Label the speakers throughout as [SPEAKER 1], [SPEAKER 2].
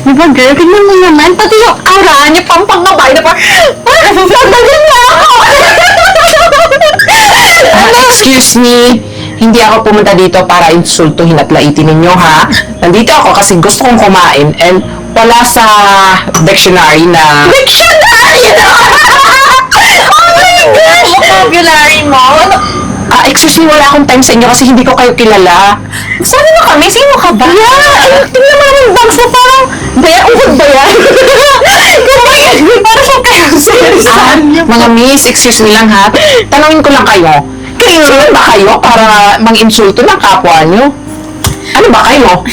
[SPEAKER 1] Diba, girl? Tingnan mo naman. Pati yung aura niya, pampangabay na parang nagdagan na ako.
[SPEAKER 2] Excuse me, hindi ako pumunta dito para insultuhin at laitin ninyo, ha? Nandito ako kasi gusto kong kumain and wala sa dictionary na...
[SPEAKER 1] Dictionary! Oh my gosh! Vocabulary mo?
[SPEAKER 2] excuse me, wala akong time sa inyo kasi hindi ko kayo kilala.
[SPEAKER 1] Sabi mo kami, sino ka ba? Yeah! Tingnan mo naman yung bags mo, parang... Daya, uhod ba yan? Parang siya kayo.
[SPEAKER 2] Mga miss, excuse me lang, ha? Tanungin ko lang kayo. Kayo rin ba kayo para mang-insulto ng kapwa nyo? Ano ba kayo?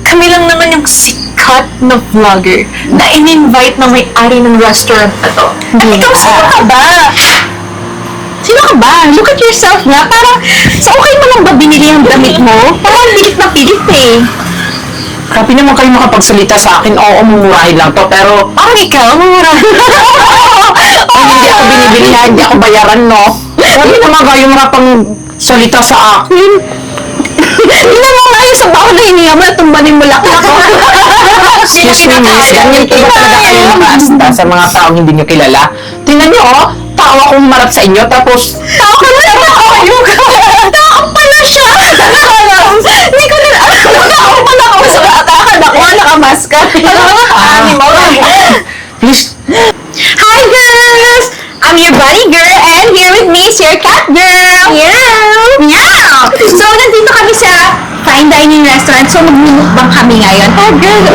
[SPEAKER 1] Kami lang naman yung sikat na vlogger na in-invite na may-ari ng restaurant na to. At ikaw, sino ka ba? Sino ka ba? Look at yourself nga. Parang, sa okay mo lang ba binili ang damit mo? Parang pilit na pilit eh.
[SPEAKER 2] Grabe naman kayo makapagsalita sa akin. Oo, mumurahin lang to, pero...
[SPEAKER 1] Parang ikaw, mumurahin.
[SPEAKER 2] Ay, hindi ako binibili, ha? Hindi ako bayaran, no? Grabe naman kayo makapagsalita sa akin.
[SPEAKER 1] Tingnan mo nga yung sa baon na hininga mo, tumbanin mo laklak.
[SPEAKER 2] Excuse me, miss. Ganyan po ba talaga kayo makaasta sa mga taong hindi nyo kilala? Tingnan nyo, oh. Tao akong humarap sa inyo, tapos...
[SPEAKER 1] Tao ka na naman ako yung tao pala siya. Hindi ko na alam. Tao pala ako sa katakan ako. Nakamaska. Animal.
[SPEAKER 2] Please.
[SPEAKER 1] Hi girls! I'm your bunny girl and here with me is your cat girl. Meow! Meow! So, nandito kami sa fine dining restaurant. So, magmumukbang kami ngayon. Cat girl.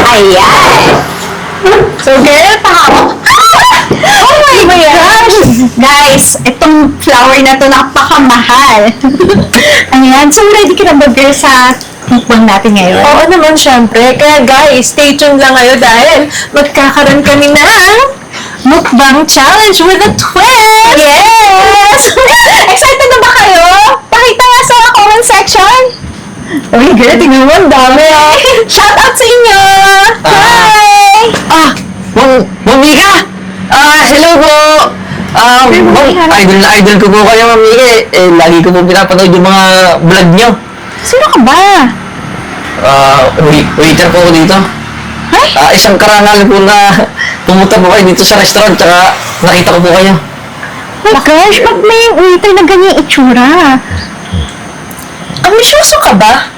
[SPEAKER 1] Ayan. So, girl, pakawak. Oh my gosh! Guys, itong flower na to napakamahal. Ayan, so ready ka na ba, girl, sa tikbang natin ngayon?
[SPEAKER 3] Oo naman, syempre. Kaya guys, stay tuned lang kayo dahil magkakaroon kami ng
[SPEAKER 1] Mukbang challenge with a twist! Yes! Excited na ba kayo? Pakita nga sa comment section!
[SPEAKER 3] Uy, girl, tingnan mo, ang dami ah.
[SPEAKER 1] Shout out sa inyo! Hi!
[SPEAKER 2] Ma'am Mika! Hello po! Idol na idol ko po kayo, Ma'am Mika. Lagi ko po pinapanood yung mga vlog nyo.
[SPEAKER 1] Sino ka ba?
[SPEAKER 2] Waiter po ako dito.
[SPEAKER 1] Ay?
[SPEAKER 2] Isang karangal po na pumunta po kayo dito sa restaurant, tsaka nakita ko po kayo.
[SPEAKER 1] Oh my gosh, ba't may waiter na ganyan itsura?
[SPEAKER 3] Ambisyoso ka ba?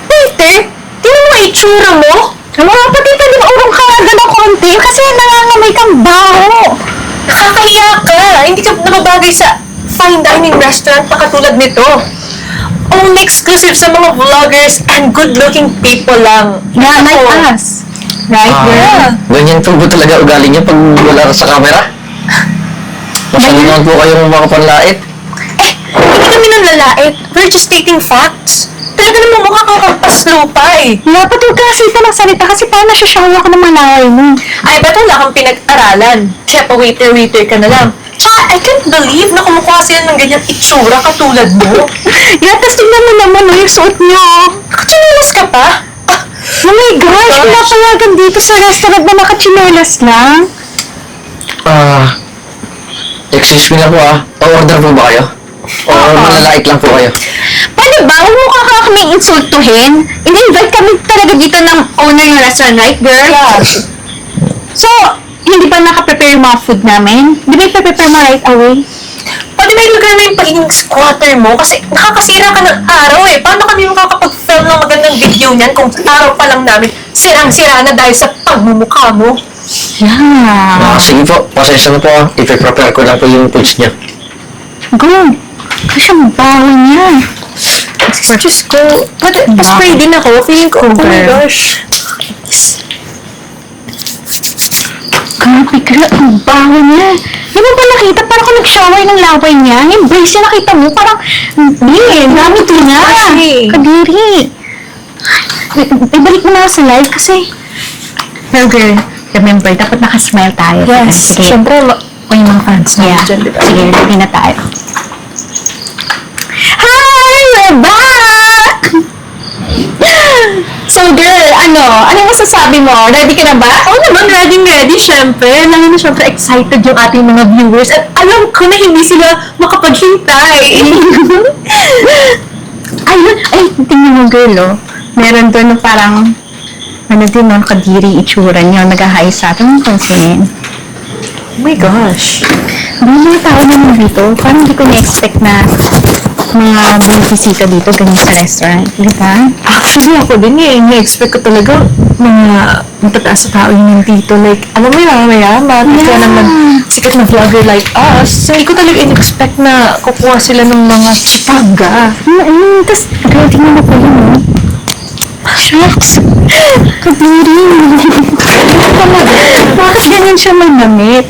[SPEAKER 1] Waiter? Tingnan mo ang itsura mo? Mga pati pwede maurong ka agad ng konti kasi nangangamay kang baho.
[SPEAKER 3] Nakakahiya ka. Hindi ka nababagay sa fine dining restaurant na katulad nito. Only exclusive sa mga vloggers and good-looking people lang.
[SPEAKER 1] Yeah, like
[SPEAKER 3] Ako.
[SPEAKER 1] us. Right, girl?
[SPEAKER 2] Ganyan po talaga ugali niyo pag wala sa camera? Masyado naman po kayong mga panlait.
[SPEAKER 3] Hindi kami nang lalait. We're just stating facts. Talaga namang mukha kang kampas-lupa eh.
[SPEAKER 1] Dapat huwag ka nasita ng salita kasi parang nasasyawa ka ng malaway mo.
[SPEAKER 3] Ay, ba't wala kang pinag-aralan? Kaya pa waiter-waiter ka na lang. Tsaka, I can't believe na kumukuha sila ng ganyan itsura katulad mo.
[SPEAKER 1] Yeah, tapos tingnan mo naman yung suot niyo.
[SPEAKER 3] Nakachinelas ka pa?
[SPEAKER 1] Oh my gosh, wala payagan dito sa restaurant na nakachinelas lang.
[SPEAKER 2] Excuse me lang po O-order po ba kayo? O malalait lang po kayo?
[SPEAKER 1] Pwede ba? Huwag mo kami insultuhin. In-invite kami talaga dito ng owner ng restaurant, right, girl?
[SPEAKER 3] Yeah.
[SPEAKER 1] So, hindi ba nakaprepare yung mga food namin? Di ba ipaprepare mo right away?
[SPEAKER 3] Pwede ba ilagay na yung pagiging squatter mo? Kasi nakakasira ka ng araw eh. Paano kami makakapag-film ng magandang video niyan kung araw pa lang namin sirang-sira na dahil sa pagmumukha mo?
[SPEAKER 1] Yeah.
[SPEAKER 2] Sige po, pasensya na po ipiprepare ko lang po yung foods niyo.
[SPEAKER 1] Go. Kasi ang baho niya.
[SPEAKER 3] Diyos ko. Pwede, pa-spray din ako. Feeling ko, oh my gosh.
[SPEAKER 1] Grabe, girl. Ang baho niya. Di mo ba nakita? Parang kung nag-shower ng laway niya. Yung brace niya nakita mo. Parang, hindi. Gamit niya.
[SPEAKER 3] Kasi.
[SPEAKER 1] Kadiri. Ibalik mo na sa live kasi. Well, girl, remember, dapat nakasmile tayo.
[SPEAKER 3] Yes.
[SPEAKER 1] Sige.
[SPEAKER 3] Siyempre,
[SPEAKER 1] O yung mga fans mo.
[SPEAKER 3] Yeah. Dyan, diba?
[SPEAKER 1] Sige, ready na tayo. Hi! We're back! So, girl, ano masasabi mo? Ready ka na ba?
[SPEAKER 3] Oo naman, ready, syempre. Lalo na syempre excited yung ating mga viewers. At alam ko na hindi sila makapaghintay.
[SPEAKER 1] Ay, tingnan mo, girl, oh.
[SPEAKER 4] Meron doon na parang, ano din nun, kadiri itsura niya, nag-hi sa atin, pansinin.
[SPEAKER 3] Oh my gosh.
[SPEAKER 4] May mga tao naman dito, parang hindi ko na-expect na mga bumisisita dito, ganyan sa restaurant. Di ba?
[SPEAKER 3] Actually, ako din eh. Na-expect ko talaga mga matataas na tao yung dito. Like, alam mo yung mayaman. Kaya naman sikat na vlogger like us. So, hindi ko talaga in-expect na kukuha sila ng mga chipaga.
[SPEAKER 4] Tapos, girl, tingnan mo pa yun, no? Shucks! Kadiri! Bakit ganyan siya manamit?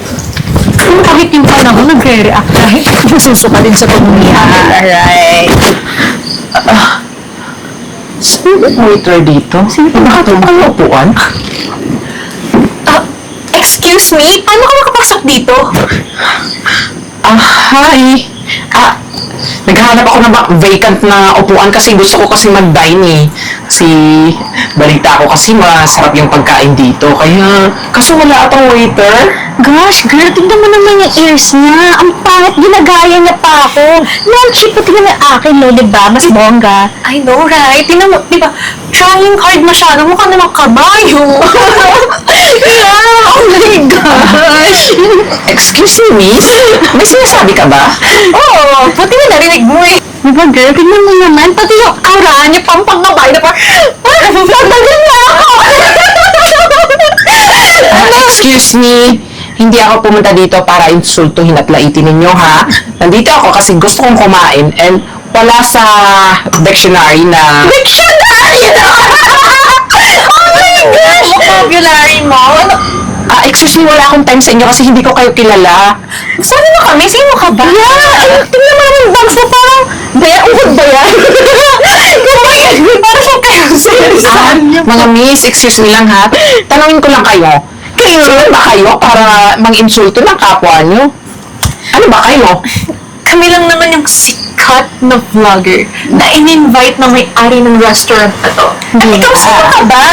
[SPEAKER 3] Kahit yung panahon nagre-react kahit nasusuka din sa pagmumiyah.
[SPEAKER 4] Alright.
[SPEAKER 2] Sino yung waiter dito? Sino pa nakatulong ang upuan?
[SPEAKER 3] Excuse me? Paano ka makapasok dito?
[SPEAKER 2] Hi! Naghahanap ako ng vacant na upuan kasi gusto ko kasi mag-dine eh. Kasi balita ko kasi masarap yung pagkain dito. Kaya, kaso wala atang waiter.
[SPEAKER 4] Gosh, girl, tignan mo naman yung ears niya. Ang pangit, ginagaya niya pa ako. Non-cheap pa tingnan yung akin, no, diba? Mas bongga.
[SPEAKER 3] I know, right? Tingnan mo, di ba? Trying hard masyado. Mukha namang kabayo. Yeah! Oh my gosh!
[SPEAKER 2] Excuse me, miss? May sinasabi ka ba?
[SPEAKER 3] Oo! Buti na narinig mo eh.
[SPEAKER 4] Diba, girl, tignan mo naman. Pati yung
[SPEAKER 3] Aura niya, pampang-babae na parang nagdagan na ako!
[SPEAKER 2] Excuse me, hindi ako pumunta dito para insultuhin at laitin ninyo, ha? Nandito ako kasi gusto kong kumain and wala sa dictionary na...
[SPEAKER 3] Dictionary na! Oh my gosh! Vocabulary mo? Ano?
[SPEAKER 2] excuse me, wala akong time sa inyo kasi hindi ko kayo kilala.
[SPEAKER 3] Saan na kami? Sino ka ba?
[SPEAKER 4] Yeah! Tingnan mo naman yung bags mo, parang, uhod ba yan?
[SPEAKER 3] Parang siya kayo
[SPEAKER 2] Mga miss, excuse me lang ha. Tanungin ko lang kayo. Sino ba kayo para mang-insulto ng kapwa nyo? Ano ba kayo?
[SPEAKER 3] Kami lang naman yung sikat na vlogger na in-invite na may-ari ng restaurant na to. At ikaw, sino ka ba?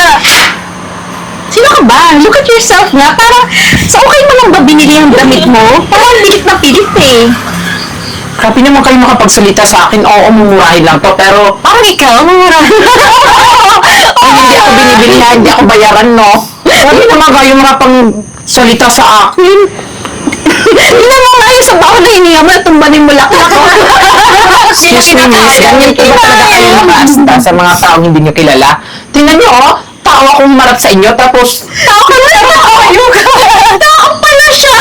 [SPEAKER 4] Sino ka ba? Look at yourself nga. Parang, sa okay mo lang ba binili ang damit mo? Parang pilit na pilit eh.
[SPEAKER 2] Grabe naman kayo makapagsalita sa akin. Oo, mumurahin lang to. Pero,
[SPEAKER 3] Parang ikaw, mamura.
[SPEAKER 2] ay, hindi ako binibili ha. Hindi ako bayaran, no? Grabe naman kayo makapagsalita sa akin.
[SPEAKER 4] Tingnan mo nga yung sa baon na hininga mo, tumbanin mo laklak ko.
[SPEAKER 2] Excuse me, miss. Ganyan po ba talaga kayo nakaasta sa mga taong hindi nyo kilala? Tingnan nyo, oh. Tao akong marap sa inyo, tapos...
[SPEAKER 4] Tao ka na naman ako. Tao pala siya.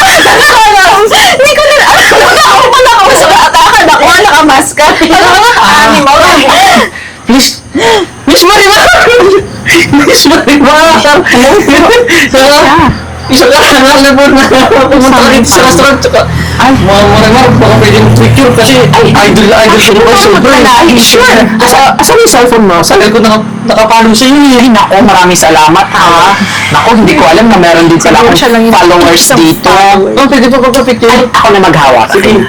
[SPEAKER 4] Hindi ko na alam. Tao pala ako sa katakan ako. Nakamaska. Animal.
[SPEAKER 2] Miss Marimar! Miss Marimar! Isa ka lang na pumunta ka dito sa restaurant. Tsaka, mga Marimar, baka pwede yung picture kasi idol siya naman. Sobrang sure. Asan yung cellphone mo? Sabi ko nakapalo sa iyo. Ay, nako, maraming salamat ha. Nako, hindi ko alam na meron din pala akong followers dito. Oh, pwede pa picture? Ay, ako na maghawak. Sige.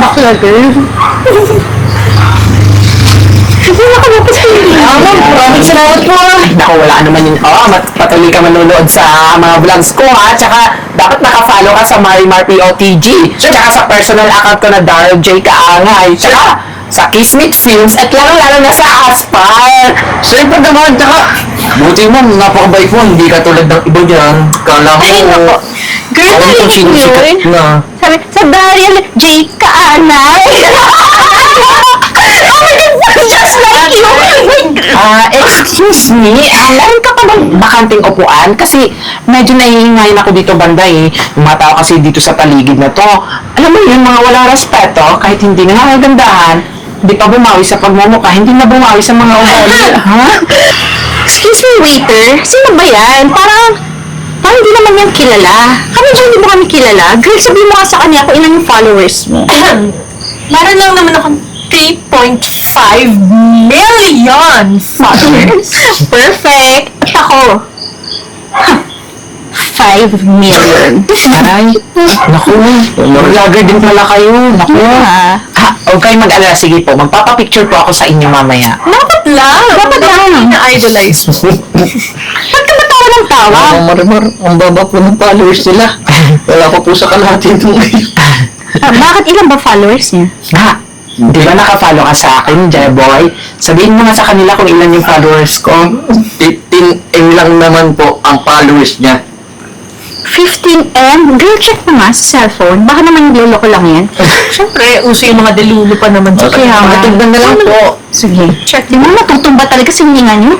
[SPEAKER 4] Bakla girl. Hindi na kami pa sa
[SPEAKER 2] Maraming salamat po. Naku, wala naman yun. Patuloy ka manonood sa mga vlogs ko ha. Tsaka, dapat nakafollow ka sa Marimar POTG. Tsaka sa personal account ko na Daryl J. Kaangay. Tsaka, sa Kismet Films at lalo-lalo na sa Aspire. Siyempre naman, tsaka, buti mo, napakabait mo. Hindi ka tulad ng iba dyan. Kala ko,
[SPEAKER 4] Ay, nako. Girl,
[SPEAKER 2] alam kung
[SPEAKER 4] narinig
[SPEAKER 2] sino
[SPEAKER 4] mo
[SPEAKER 2] sikat
[SPEAKER 4] yun?
[SPEAKER 2] na.
[SPEAKER 4] Sabi, sa Daryl J. Kaanay. Oh my God, just like you.
[SPEAKER 2] Excuse me, meron ka pa bang bakanting upuan? Kasi medyo nahihingayin ako dito banda eh. Yung mga tao kasi dito sa paligid na to. Alam mo yun, mga walang respeto, kahit hindi na nakagandahan, hindi pa bumawi sa pagmumukha, hindi na bumawi sa mga ugali. Ha?
[SPEAKER 4] Excuse me, waiter. Sino ba yan? Parang hindi naman yan kilala. Kami dyan, hindi mo kami kilala. Girl, sabihin mo nga sa kanya kung ilan yung followers mo.
[SPEAKER 3] Meron lang naman akong 3.5 million followers.
[SPEAKER 4] Perfect. At ako, 5 million.
[SPEAKER 2] Aray, naku, vlogger din pala kayo. Naku.
[SPEAKER 4] Yeah.
[SPEAKER 2] Huwag kayong mag-alala. Sige po, magpapapicture po ako sa inyo mamaya.
[SPEAKER 3] Dapat lang.
[SPEAKER 4] Dapat lang.
[SPEAKER 3] Na-idolize mo.
[SPEAKER 4] Ba't ka matawa ng tawa?
[SPEAKER 5] Marimar, ang baba po ng followers nila. Wala ko po sa kalahati ito ngayon.
[SPEAKER 4] Bakit ilan ba followers niya?
[SPEAKER 2] Ha? Di ba naka-follow ka sa akin, Jeboy? Sabihin mo nga sa kanila kung ilan yung followers ko.
[SPEAKER 5] 15M lang naman po ang followers niya.
[SPEAKER 4] 15M? Girl, check mo nga sa cellphone. Baka naman niloloko lang yan.
[SPEAKER 3] Siyempre, uso yung mga delulu pa naman sa
[SPEAKER 4] Kaya nga.
[SPEAKER 2] Tignan na lang po.
[SPEAKER 4] Sige, check. Di mo matutumba talaga sa hininga niyo.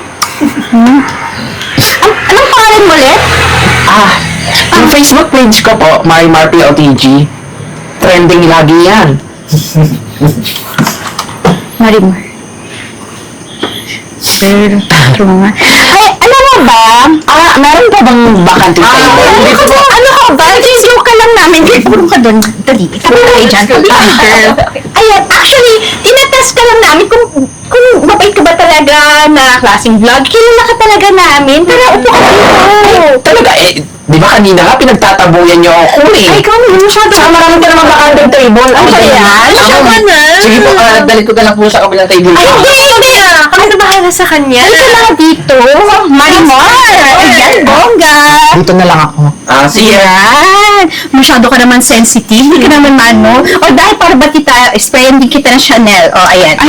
[SPEAKER 4] Anong pangalan mo ulit?
[SPEAKER 2] Yung Facebook page ko po, Marimar POTG. Trending lagi yan.
[SPEAKER 4] Marimar. Pero, true nga. Ay, alam mo ba?
[SPEAKER 2] Meron pa bang bakante table?
[SPEAKER 4] Ano ka ba? Joke ka lang namin. Puro ka doon. Dali. Kapag kayo dyan. Girl. Ayan, actually, tinatest ka lang namin kung mabait ka ba talaga na klaseng vlog. Kilala ka talaga namin. Pero upo ka dito.
[SPEAKER 2] Talaga di ba kanina nga pinagtatabuyan niyo ako eh.
[SPEAKER 4] Ay, ikaw naman masyado.
[SPEAKER 2] Saka marami ka namang bakante table.
[SPEAKER 4] Ano ba yan? Masyado na.
[SPEAKER 5] Sige po, dali ko na lang po sa kabilang table.
[SPEAKER 4] Ay, hindi.
[SPEAKER 3] Kami na bahala sa kanya.
[SPEAKER 4] Ay, ka lang dito. Marimar. Ayan, bongga.
[SPEAKER 2] Dito na lang ako.
[SPEAKER 5] Sige.
[SPEAKER 4] Ayan. Masyado ka naman sensitive. Hindi ka naman mano. O dahil para ba kita, sprayan din kita ng Chanel. O, ayan.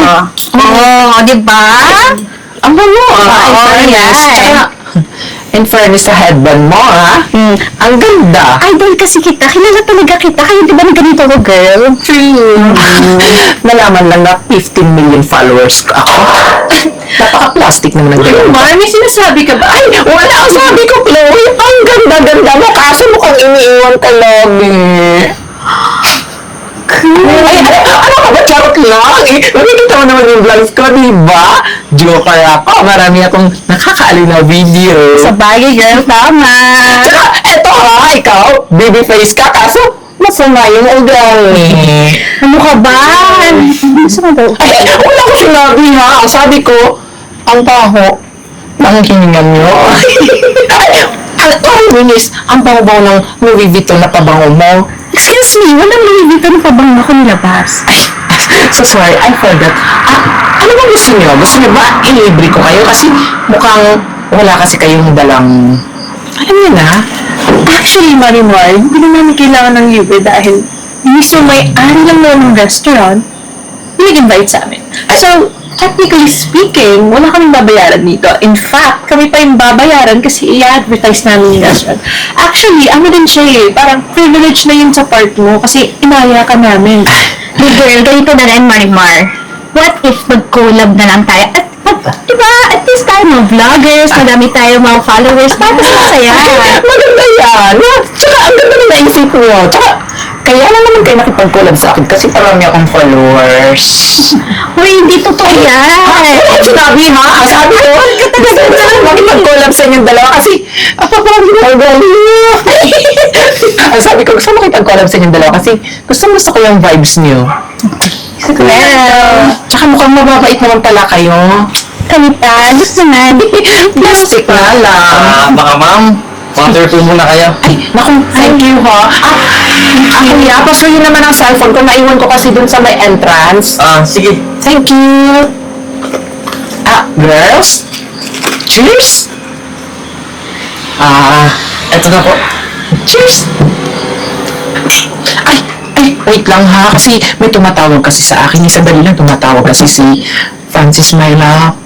[SPEAKER 4] O, di ba?
[SPEAKER 2] Ang bango
[SPEAKER 4] Ayan.
[SPEAKER 2] In fairness sa headband mo ang ganda.
[SPEAKER 4] Idol kasi kita. Kilala talaga kita. Kaya di ba na ganito ko, girl?
[SPEAKER 2] Nalaman lang na 15 million followers ako. Napaka-plastic naman ng gano'n.
[SPEAKER 3] Mar, may sinasabi ka ba?
[SPEAKER 2] Ay, wala ang sabi ko, Chloe. Ang ganda-ganda mo. Kaso mukhang iniiwan ka lagi. Ay, ano ka ba? Charot lang. Nakikita mo naman yung vlogs ko, di ba? Joker ako. Marami akong nakakaaliw na video.
[SPEAKER 4] Sa bagay, girl. Tama.
[SPEAKER 2] Tsaka, eto ikaw, baby face ka. Kaso, masama yung ugali.
[SPEAKER 4] Ano ka ba? Masama daw.
[SPEAKER 2] Ay, wala ko sinabi ha. Ang sabi ko, ang baho ng hininga nyo. Ang minis, ang baho-baho ng Louis Vuitton na pabango mo.
[SPEAKER 4] Excuse me, walang Louis Vuitton pa bang ako nilabas?
[SPEAKER 2] Ay, so sorry, I forgot. Ano ba gusto nyo? Gusto nyo ba ilibre ko kayo? Kasi mukhang wala kasi kayong dalang... Alam niyo na?
[SPEAKER 3] Actually, Marimar, hindi na namin kailangan ng libre dahil mismo may-ari lang naman ng restaurant, nag-invite sa amin. So, technically speaking, wala kaming babayaran dito. In fact, kami pa yung babayaran kasi i-advertise namin yung restaurant. Actually, ano din siya eh, parang privilege na yun sa part mo kasi inaya ka namin.
[SPEAKER 4] Hey girl, ganito na rin, Marimar. What if mag-collab na lang tayo? Diba, at least tayo mga vloggers, madami tayo mga followers, tapos masaya.
[SPEAKER 2] Maganda yan. Tsaka ang ganda na naisip nyo. Tsaka, kaya lang naman kayo nakipag-collab sa akin kasi parami akong followers.
[SPEAKER 4] Uy, hindi totoo yan.
[SPEAKER 2] Sabi ha? Sabi ko, gusto ko na makipag-collab sa inyong dalawa kasi parang ginagawa. Sabi ko, gusto mo makipag-collab sa inyong dalawa kasi gusto ko yung vibes niyo.
[SPEAKER 4] Well,
[SPEAKER 2] Tsaka mukhang mababait naman pala kayo.
[SPEAKER 4] kalita, gusto nga.
[SPEAKER 2] Plastic na lang.
[SPEAKER 5] Baka ma'am, water po muna kayo.
[SPEAKER 2] Ay, naku, thank you ha. Kuya, pasuyin naman ang cellphone ko. Naiwan ko kasi dun sa may entrance.
[SPEAKER 5] Sige.
[SPEAKER 2] Thank you. Girls? Cheers!
[SPEAKER 5] Eto na po.
[SPEAKER 2] Cheers! Ay, wait lang ha. Kasi may tumatawag kasi sa akin. Sandali lang tumatawag kasi si Francis Myla.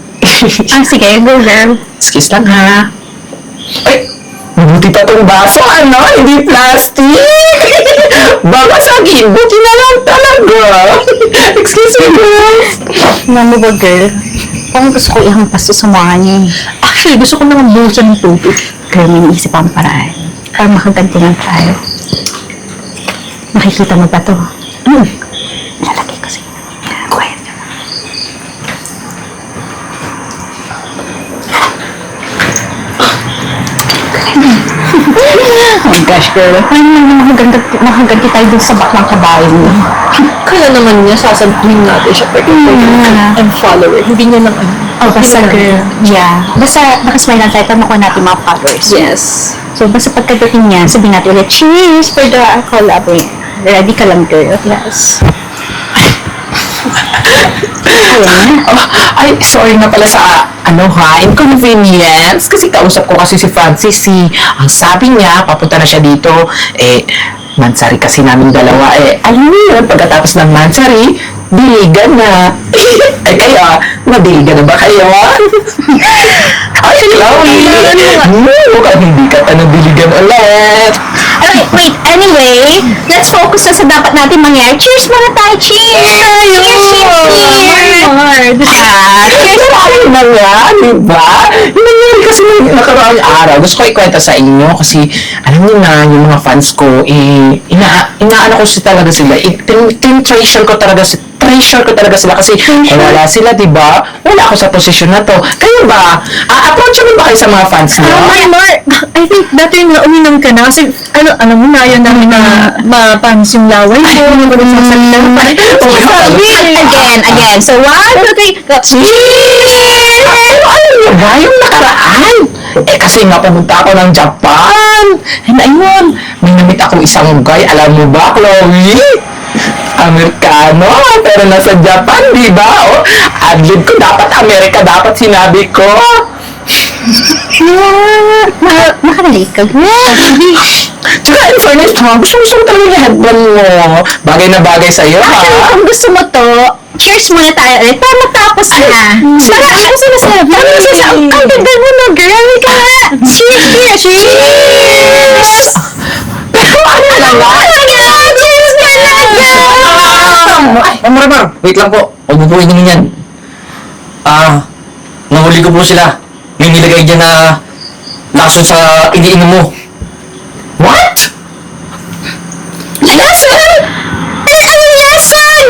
[SPEAKER 4] Sige, go girl.
[SPEAKER 2] Excuse lang ha. Ay, mabuti pa tong baso, ano? Hindi plastic! Baka saging, buti na lang talaga. Excuse me, girls.
[SPEAKER 4] Ano ba, girl? Kung gusto ko ihampas sa sumama niyo. Actually, gusto ko naman buhusan ng tubig. Girl, may naisip ang paraan. Para makagantihan tayo. Makikita mo ba to? Nalagay ko sa inyo. Quiet ka na. Oh my gosh, girl. Paano naman makaganti tayo dun sa baklang kabayo mo?
[SPEAKER 3] Kaya naman niya, sasabihin natin siya and follower. Hindi niya lang ano.
[SPEAKER 4] Oh, basta girl. Yeah. Basta nakasmile lang tayo, tanong ko natin mga followers.
[SPEAKER 3] Yes.
[SPEAKER 4] So, basta pagkadating niya, sabihin natin ulit, cheers for the collab. Ready ka lang, girl. Yes. Ayan.
[SPEAKER 2] Ay, sorry na pala sa, inconvenience. Kasi kausap ko kasi si Francis, ang sabi niya, papunta na siya dito, Mansari kasi namin dalawa eh. Alam mo yun, pagkatapos ng Mansari, diligan na. Ay kaya, madiligan na ba kayo? Ay, Chloe! Mukhang hindi ka pa nadiligan ulit.
[SPEAKER 4] Okay, wait, anyway, let's focus na sa dapat natin mangyari. Cheers muna tayo! Cheers! Cheers! Cheers!
[SPEAKER 2] Marami na nga, di ba? Yung nangyari kasi nung nakaraang araw, gusto ko ikwenta sa inyo kasi alam niyo na, yung mga fans ko, inaano ko talaga sila, treasure ko talaga sila kasi kung wala sila, di ba? Wala ako sa posisyon na to. Kayo ba? Approach mo ba kayo sa mga fans niyo?
[SPEAKER 3] Marimar, I think better na uminom ka na kasi alam mo na yun namin na mapanis yung laway mo, hindi mo rin sasalita.
[SPEAKER 4] Again. So, 1, 2, 3, go.
[SPEAKER 2] Cheers! Pero alam niyo ba, yung nakaraan? Kasi nga pumunta ako ng Japan. And ayun, may namit akong isang guy. Alam mo ba, Chloe? Amerikano, pero nasa Japan, di ba? Oh, adlib ko, dapat Amerika, dapat sinabi ko.
[SPEAKER 4] Makarelate ka.
[SPEAKER 2] Tsaka in fairness, gusto mo talaga yung headband mo. Bagay na bagay sa'yo,
[SPEAKER 4] Actually,
[SPEAKER 2] ha?
[SPEAKER 4] kung gusto mo to, cheers muna tayo ulit para matapos na. Cheers! Ang ganda mo no, girl. Ika nga. Cheers! Cheers!
[SPEAKER 2] Pero ano na nga?
[SPEAKER 4] Cheers talaga!
[SPEAKER 5] Ay, Marimar, wait lang po. Huwag mo po inumin yan. Nahuli ko po sila. May nilagay dyan na lason sa iniinom mo.
[SPEAKER 2] What?
[SPEAKER 4] Lason! Anong lason?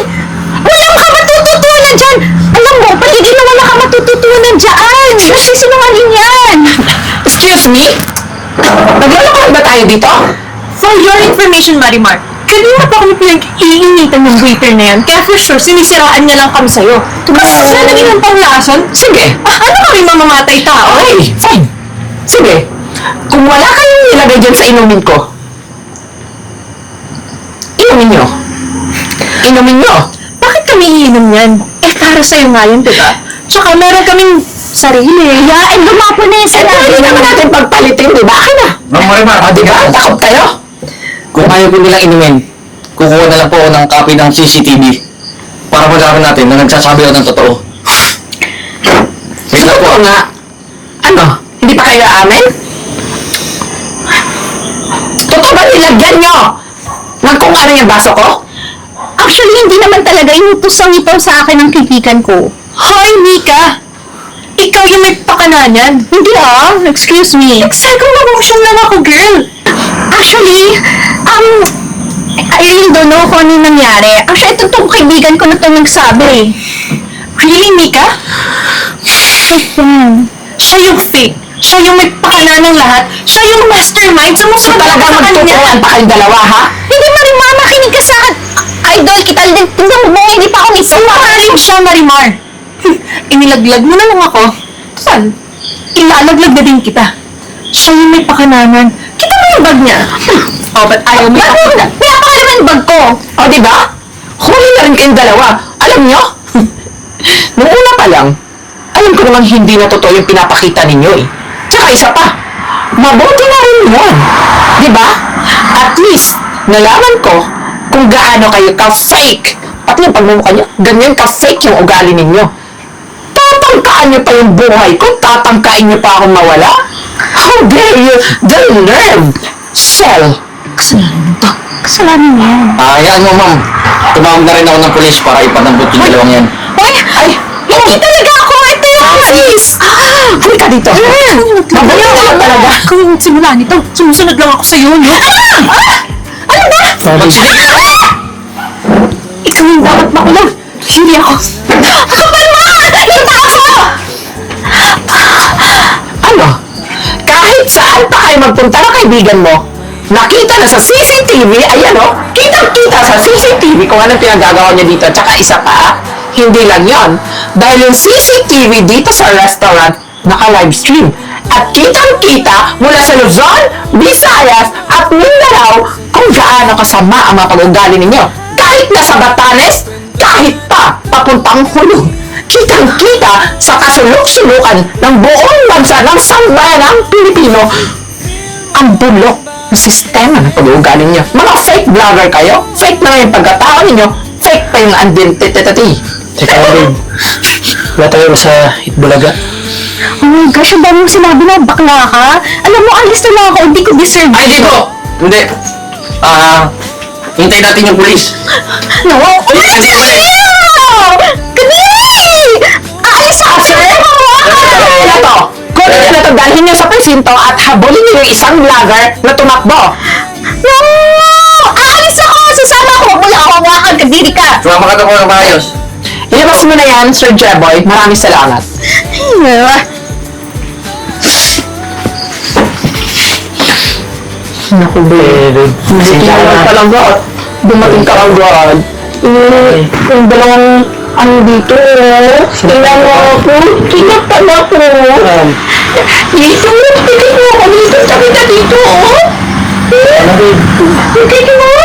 [SPEAKER 4] Wala ka matututunan dyan! Alam mo, paligid na wala ka matututunan dyan! Nagsisinungaling yan!
[SPEAKER 2] Excuse me? Naglalakoy ba tayo dito?
[SPEAKER 3] For your information, Marimar, kanina pa kami pinag-iinitan ng waiter na yan, kaya for sure, sinisiraan niya lang kami sa'yo. Kasi siya nang pang lason?
[SPEAKER 2] Sige.
[SPEAKER 3] Ano kami mamamatay tao?
[SPEAKER 2] Okay, fine. Sige. Kung wala kayong nilagay dyan sa inumin ko, inumin nyo. Inumin nyo.
[SPEAKER 3] Bakit kami iinom yan? Para sa'yo nga yun, diba? Tsaka meron kaming sarili.
[SPEAKER 4] Yain, lumapo na yung
[SPEAKER 2] Eh, pwede naman natin pagpalitin, di ba? Akin na.
[SPEAKER 5] Ma'am Marimar,
[SPEAKER 2] Di ba? Takot kayo.
[SPEAKER 5] kung ayaw ko nilang inumin, kukuha na lang po ako ng copy ng CCTV para malaman natin na nagsasabi ako ng totoo. Wait lang po.
[SPEAKER 2] Totoo nga. Ano? Hindi pa kayo amin? Totoo ba nilagyan nyo ng kung ano yung baso ko?
[SPEAKER 4] Actually, hindi naman talaga inutusan ito sa akin ng kaibigan ko.
[SPEAKER 3] Hoy, Mika! Ikaw yung may pakananan.
[SPEAKER 4] Hindi excuse me.
[SPEAKER 3] Psycho-emotion lang ako, girl.
[SPEAKER 4] Actually, I really don't know kung ano yung nangyari. Actually, itong kaibigan ko na ito nagsabi.
[SPEAKER 3] Really, Mika? Siya yung fake. Siya yung may pakana ng lahat. Siya yung mastermind.
[SPEAKER 2] So
[SPEAKER 3] Sumusunod
[SPEAKER 2] talagang
[SPEAKER 3] ka sa kanya.
[SPEAKER 2] magtutuan pa kayong dalawa, ha?
[SPEAKER 4] Hindi, Marimar, makinig ka sa akin. Idol kita, tingnan mo, hindi pa ako
[SPEAKER 3] Sinungaling siya, Marimar. Inilaglag mo na lang ako. Saan? Ilalaglag na din kita. Siya yung may pakananan. Kita mo yung bag niya. Oh, but ayaw mo
[SPEAKER 4] Pinapakalaman yung bag ko.
[SPEAKER 2] O, di ba? Huli na rin kayong dalawa. Alam nyo? Nung una pa lang, alam ko namang hindi na totoo yung pinapakita ninyo eh. Tsaka isa pa, mabuti na rin yun. Di ba? At least, nalaman ko kung gaano kayo ka-fake. Pati yung pagmumukha nyo, ganyan ka-fake yung ugali ninyo. Tatangkaan nyo pa yung buhay ko, tatangkain nyo pa akong mawala? How dare you? The nerve! Shell!
[SPEAKER 4] Kasalanan mo yan.
[SPEAKER 5] Hayaan mo, ma'am. Tumawag na rin ako ng pulis para ipadampot yung dalawang yan.
[SPEAKER 2] Ay!
[SPEAKER 4] Hindi talaga ako. Ito yung office.
[SPEAKER 2] Halika dito! Mabuti na lang talaga!
[SPEAKER 3] Kung simula nito, sumusunod lang ako sa'yo, no?
[SPEAKER 4] Ano ba?
[SPEAKER 5] Magsilip ka!
[SPEAKER 3] Ikaw yung dapat makulong. Hindi ako.
[SPEAKER 4] Kapal mo! Nakita ako!
[SPEAKER 2] Ano? Kahit saan pa kayo magpunta ng kaibigan mo, nakita na sa CCTV, ayan o, kitang-kita sa CCTV kung anong pinagagawa niya dito. Tsaka isa pa, hindi lang yon. Dahil yung CCTV dito sa restaurant, naka-livestream. At kitang-kita mula sa Luzon, Visayas, at Mindanao kung gaano kasama ang mga pag-ugali ninyo. Kahit nasa Batanes, kahit pa papuntang Hulog. Kitang-kita sa kasulok-sulukan ng buong bansa ng sambayanang Pilipino ang bulok sistema ng pag-uugali niyo. Mga fake vlogger kayo. Fake na nga yung pagkatao ninyo. Fake pa yung identity.
[SPEAKER 5] Teka lang, babe. Wala tayo sa Itbulaga.
[SPEAKER 4] Oh my gosh, ang dami mong sinabi na bakla ka. Alam mo, alis na lang ako. Hindi ko deserve.
[SPEAKER 5] Ay, dito! Hindi. Hintay natin yung pulis.
[SPEAKER 4] No! Umalis na kayo! Kami! Aalis ako, sir!
[SPEAKER 2] Kaya to, kunin niyo na to, dalhin niyo sa presinto at habulin niyo yung isang vlogger na tumakbo.
[SPEAKER 4] No! Aalis ako! Sasama ako! Huwag mo lang ako hawakan. Kadiri ka!
[SPEAKER 5] Sumama ka na po ng maayos.
[SPEAKER 2] Ilabas mo na yan, Sir Jeboy. Maraming salamat. Naku, babe. Hindi naman talaga. Dumating ka agad. Yung dalawang ano dito, tingnan mo ako. Tingnan pala ako. Dito, tingnan mo ako dito. Sabi na dito, oh.
[SPEAKER 5] Ano, babe?
[SPEAKER 2] Tingnan mo.